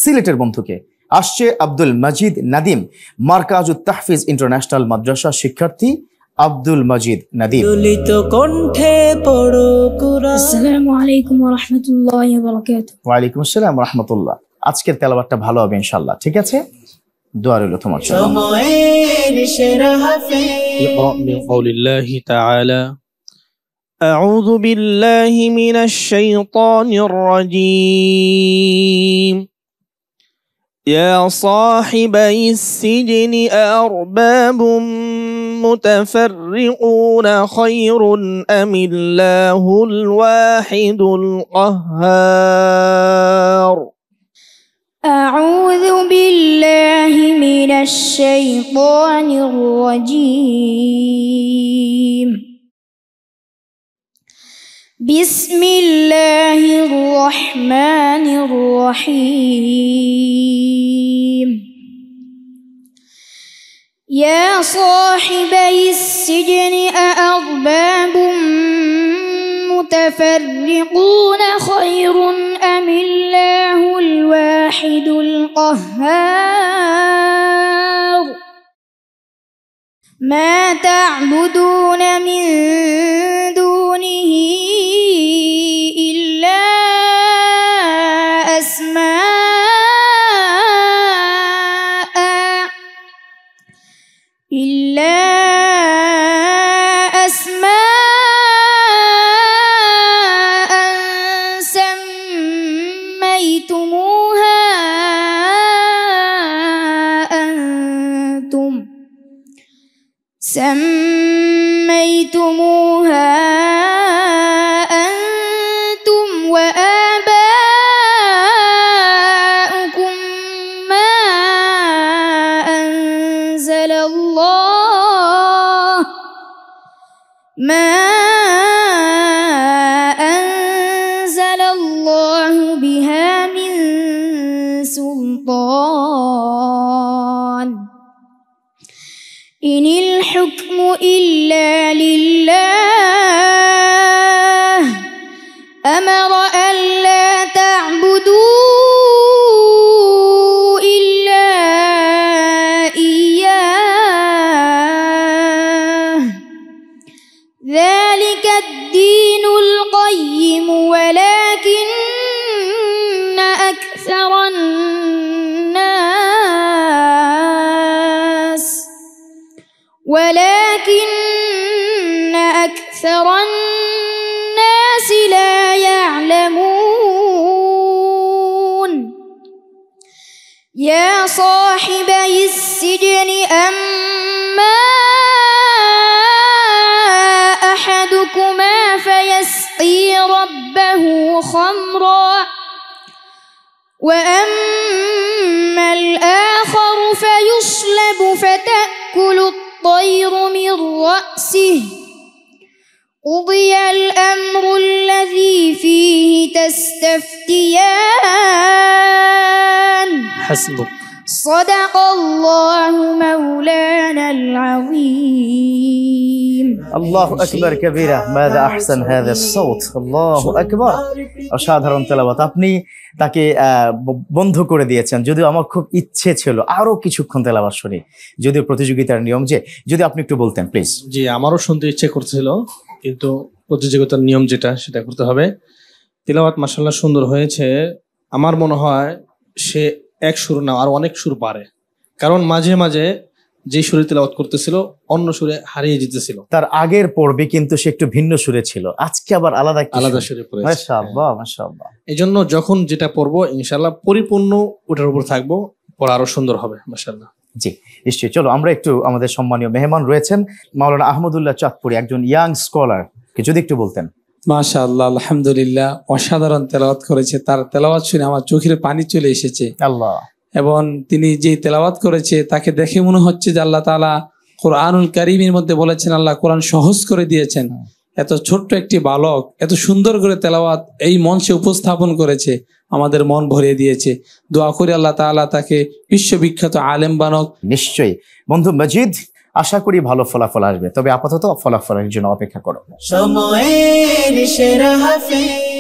সিলেটের বন্ধুকে। আসছে আব্দুল মজিদ নাদিম, মারকাজুত তাহফিজ ইন্টারন্যাশনাল মাদ্রাসা শিক্ষার্থী আব্দুল মজিদ নাদিম। আসসালামু আলাইকুম ওয়া রাহমাতুল্লাহি ওয়া বারাকাতুহু। ওয়া আলাইকুম আসসালাম ওয়া রাহমাতুল্লাহ। আজকের তেলাওয়াতটা ভালো হবে ইনশাআল্লাহ, ঠিক আছে? দোয়া রইল তোমার জন্য। اقرأ من قول الله تعالى أعوذ بالله من الشيطان الرجيم يا صاحبي السجن أأرباب متفرقون خير أم الله الواحد القهار أعوذ بالله من الشيطان الرجيم. بسم الله الرحمن الرحيم. يا صاحبي السجن أأرباب متفرقون خير أم الله الواحد القهار ما تعبدون من دونه إلا أسماء سميتموها أنتم وآباؤكم ما أنزل الله بها من سلطان إن الحكم إلا لله أمر ألا تعبدوا إلا إياه ذلك الدين القيم ولكن أكثر الناس لا يعلمون يا صاحبي السجن أما أحدكما فيسقي ربه خمرا وأما الآخر فيصلب فتأكل الطير من رأسه قضي الأمر الذي فيه تستفتيان حسبك صدق الله مولانا العظيم আল্লাহু আকবার কবীরা মাযা আহসান হাযা الصوت আল্লাহু আকবার। অসাধারণ তেলাওয়াত। আপনি তাকে বন্ধ করে দিয়েছেন, যদিও আমার খুব ইচ্ছে ছিল আরো কিছুক্ষণ তেলাওয়াত শুনি, যদিও প্রতিযোগিতার নিয়ম যে, যদি আপনি একটু বলতেন প্লিজ। জি, আমারও শুনতে ইচ্ছে করছিল, কিন্তু প্রতিযোগিতার নিয়ম যেটা সেটা করতে হবে। তেলাওয়াত মাশাআল্লাহ সুন্দর হয়েছে। আমার মনে হয় সে এক সুর না আর অনেক সুর পারে, কারণ মাঝে মাঝে যে সুরে তেলাওয়াত করতেছিল অন্য সুরে হারিয়ে যেতেছিল। তার আগের পর্বে কিন্তু সে একটু ভিন্ন সুরে ছিল, আজকে আবার আলাদা সুরে পড়েছে। মাশাআল্লাহ মাশাআল্লাহ। এইজন্য যখন যেটা পড়বো ইনশাআল্লাহ পরিপূর্ণ ওটার উপর থাকবো, পড়া আরো সুন্দর হবে মাশাআল্লাহ। জি নিশ্চয়ই। চলো আমরা একটু, আমাদের সম্মানীয় মেহমান রয়েছেন মাওলানা আহমদুল্লাহ চাঁদপুরি, একজন ইয়াং স্কলার, যদি একটু বলতেন। মাশাআল্লাহ, আলহামদুলিল্লাহ, অসাধারণ তেলাওয়াত করেছে। তার তেলাওয়াত শুনে আমার চোখের পানি চলে এসেছে। আল্লাহ। এবং তিনি যে তেলাওয়াত করেছে তাকে দেখে মনে হচ্ছে যে আল্লাহ তাআলা কোরআনুল কারীমের মধ্যে বলেছেন, আল্লাহ কোরআন সহজ করে দিয়েছেন। এত ছোট্ট একটি বালক এত সুন্দর করে তেলাওয়াত এই মঞ্চে উপস্থাপন করেছে, আমাদের মন ভরিয়ে দিয়েছে। দোয়া করি আল্লাহ তাআলা তাকে বিশ্ববিখ্যাত আলেম বানাক। নিশ্চয়ই বন্ধু মজিদ, আশা করি ভালো ফলাফল আসবে, তবে আপাতত ফলাফলের জন্য অপেক্ষা করো। সময়ের সেরা হাফেজ।